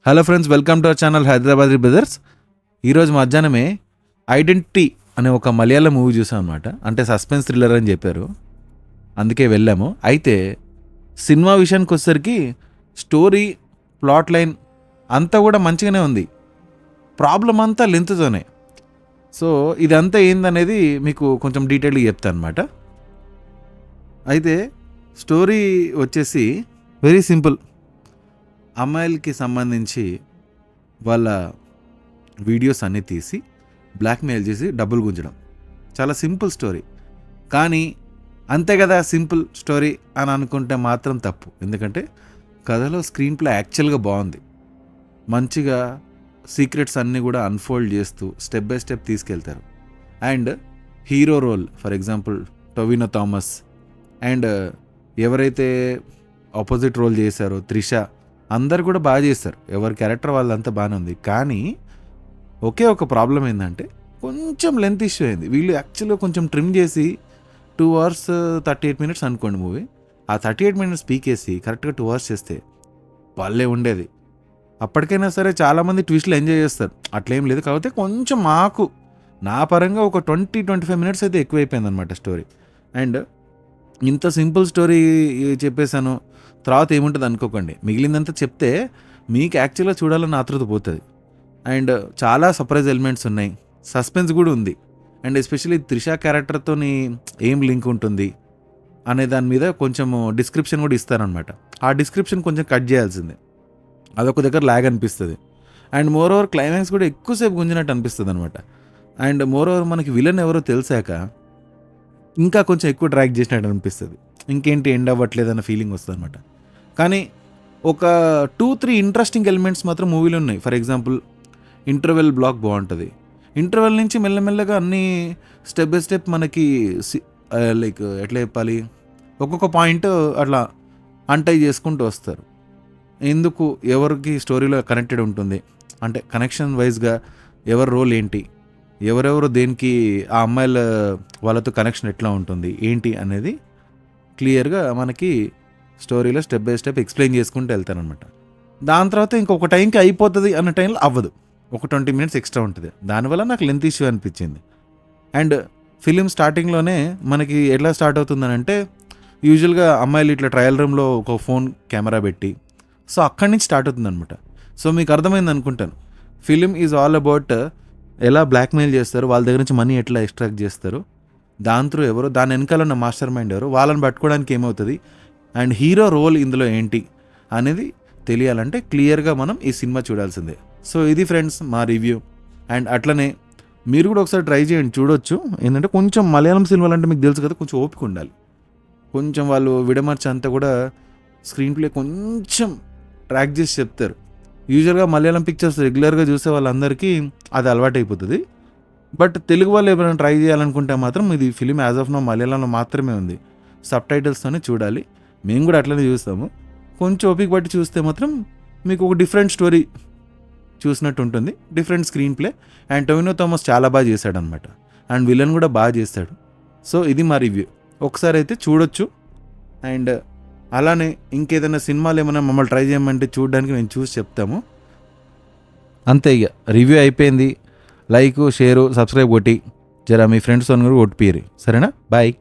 Hello friends, welcome to our channel Hyderabad brothers. ఈరోజు మధ్యాహ్నమే identity అనే ఒక మలయాళం మూవీ చూసాం అనమాట. అంటే సస్పెన్స్ థ్రిల్లర్ అని చెప్పారు, అందుకే వెళ్ళాము. అయితే సినిమా విషయానికి వచ్చేసరికి స్టోరీ, ప్లాట్ లైన్ అంతా కూడా మంచిగానే ఉంది. ప్రాబ్లం అంతా లెంత్తోనే. సో ఇదంతా ఏందనేది మీకు కొంచెం డీటెయిల్గా చెప్తాను అనమాట. అయితే స్టోరీ వచ్చేసి వెరీ సింపుల్. అమ్మాయిలకి సంబంధించి వాళ్ళ వీడియోస్ అన్నీ తీసి బ్లాక్మెయిల్ చేసి డబ్బులు గుంజడం. చాలా సింపుల్ స్టోరీ. కానీ అంతే కదా సింపుల్ స్టోరీ అని అనుకుంటే మాత్రం తప్పు. ఎందుకంటే కథలో స్క్రీన్ ప్లే యాక్చువల్గా బాగుంది. మంచిగా సీక్రెట్స్ అన్నీ కూడా అన్ఫోల్డ్ చేస్తూ స్టెప్ బై స్టెప్ తీసుకెళ్తారు. And hero role for example Tovino Thomas, and ఎవరైతే ఆపోజిట్ రోల్ చేశారో త్రిష, అందరు కూడా బాగా చేస్తారు. ఎవరి క్యారెక్టర్ వాళ్ళంతా బాగానే ఉంది. కానీ ఒకే ఒక ప్రాబ్లం ఏంటంటే కొంచెం లెంత్ ఇష్యూ అయింది. వీళ్ళు యాక్చువల్గా కొంచెం ట్రిమ్ చేసి 2 hours 38 minutes అనుకోండి మూవీ. ఆ 38 minutes పీకేసి కరెక్ట్గా 2 hours చేస్తే వాళ్ళే ఉండేది. అప్పటికైనా సరే చాలామంది ట్విస్ట్లు ఎంజాయ్ చేస్తారు, అట్లేం లేదు. కాకపోతే కొంచెం నా పరంగా ఒక 20-25 minutes అయితే ఎక్కువైపోయింది అనమాట స్టోరీ. అండ్ ఇంత సింపుల్ స్టోరీ చెప్పేశాను, తర్వాత ఏముంటుంది అనుకోకండి. మిగిలిందంతా చెప్తే మీకు యాక్చువల్గా చూడాలని ఆతృత పోతుంది. అండ్ చాలా సర్ప్రైజ్ ఎలిమెంట్స్ ఉన్నాయి, సస్పెన్స్ కూడా ఉంది. అండ్ ఎస్పెషల్లీ త్రిష క్యారెక్టర్తో ఏం లింక్ ఉంటుంది అనే దాని మీద కొంచెం డిస్క్రిప్షన్ కూడా ఇస్తారనమాట. ఆ డిస్క్రిప్షన్ కొంచెం కట్ చేయాల్సిందే, అదొక దగ్గర ల్యాగ్ అనిపిస్తుంది. అండ్ మోర్ ఓవర్ క్లైమాక్స్ కూడా ఎక్కువసేపు గుంజినట్టు అనిపిస్తుంది అనమాట. అండ్ మోర్ ఓవర్ మనకి విలన్ ఎవరో తెలిసాక ఇంకా కొంచెం ఎక్కువ డ్రాగ్ చేసినట్టు అనిపిస్తుంది. ఇంకేంటి ఎండ్ అవ్వట్లేదన్న ఫీలింగ్ వస్తుంది అనమాట. కానీ ఒక 2-3 ఇంట్రెస్టింగ్ ఎలిమెంట్స్ మాత్రం మూవీలో ఉన్నాయి. ఫర్ ఎగ్జాంపుల్ ఇంటర్వెల్ బ్లాక్ బాగుంటుంది. ఇంటర్వెల్ నుంచి మెల్లమెల్లగా అన్నీ స్టెప్ బై స్టెప్ మనకి లైక్ ఎట్లా చెప్పాలి, ఒక్కొక్క పాయింట్ అట్లా అంటై చేసుకుంటూ వస్తారు. ఎందుకు ఎవరికి స్టోరీలో కనెక్టెడ్ ఉంటుంది అంటే కనెక్షన్ వైజ్గా ఎవరి రోల్ ఏంటి, ఎవరెవరు దేనికి, ఆ అమ్మాయిల వాళ్ళతో కనెక్షన్ ఎట్లా ఉంటుంది ఏంటి అనేది క్లియర్గా మనకి స్టోరీలో స్టెప్ బై స్టెప్ ఎక్స్ప్లెయిన్ చేసుకుంటూ వెళ్తారనమాట. దాని తర్వాత ఇంకొక టైంకి అయిపోతుంది అన్న టైంలో అవ్వదు, ఒక 20 minutes ఎక్స్ట్రా ఉంటుంది. దానివల్ల నాకు లెంత్ ఇష్యూ అనిపించింది. అండ్ ఫిలిం స్టార్టింగ్లోనే మనకి ఎట్లా స్టార్ట్ అవుతుందని అంటే, యూజువల్గా అమ్మాయిలు ఇట్లా ట్రయల్ రూమ్లో ఒక ఫోన్ కెమెరా పెట్టి, సో అక్కడి నుంచి స్టార్ట్ అవుతుంది అనమాట. సో మీకు అర్థమైంది అనుకుంటాను. ఫిలిం ఈజ్ ఆల్ అబౌట్ ఎలా బ్లాక్మెయిల్ చేస్తారు, వాళ్ళ దగ్గర నుంచి మనీ ఎట్లా ఎక్స్ట్రాక్ట్ చేస్తారు, దాని త్రూ ఎవరో, దాని వెనకాల ఉన్న మాస్టర్ మైండ్ ఎవరు, వాళ్ళని పట్టుకోవడానికి ఏమవుతుంది, అండ్ హీరో రోల్ ఇందులో ఏంటి అనేది తెలియాలంటే క్లియర్గా మనం ఈ సినిమా చూడాల్సిందే. సో ఇది ఫ్రెండ్స్ మా రివ్యూ. అండ్ అట్లనే మీరు కూడా ఒకసారి ట్రై చేయండి, చూడొచ్చు. ఏంటంటే కొంచెం మలయాళం సినిమాలు అంటే మీకు తెలుసు కదా, కొంచెం ఓపిక ఉండాలి. కొంచెం వాళ్ళు విడమర్చి అంతా కూడా స్క్రీన్ ప్లే కొంచెం ట్రాక్ చేసి చెప్తారు. యూజువల్గా మలయాళం పిక్చర్స్ రెగ్యులర్గా చూసే వాళ్ళందరికీ అది అలవాటు అయిపోతుంది. బట్ తెలుగు వాళ్ళు ఎవరైనా ట్రై చేయాలనుకుంటే మాత్రం ఇది ఫిలిం యాజ్ ఆఫ్ నో మలయాళంలో మాత్రమే ఉంది, సబ్ టైటిల్స్తోనే చూడాలి. మేము కూడా అట్లనే చూస్తాము. కొంచెం ఓపిక బట్టి చూస్తే మాత్రం మీకు ఒక డిఫరెంట్ స్టోరీ చూసినట్టు ఉంటుంది, different screen play. And Tovino Thomas చాలా బాగా చేశాడు అనమాట. అండ్ విలన్ కూడా బాగా చేస్తాడు. సో ఇది మా రివ్యూ, ఒకసారి అయితే చూడొచ్చు. అండ్ అలానే ఇంకేదైనా సినిమాలు ఏమైనా మమ్మల్ని ట్రై చేయమంటే చూడడానికి మేము చూసి చెప్తాము. అంతే, ఇక రివ్యూ అయిపోయింది. లైక్, షేరు, సబ్స్క్రైబ్ కొట్టి జరా మీ ఫ్రెండ్స్ కూడా కొట్టిపోయారు. సరేనా? బాయ్.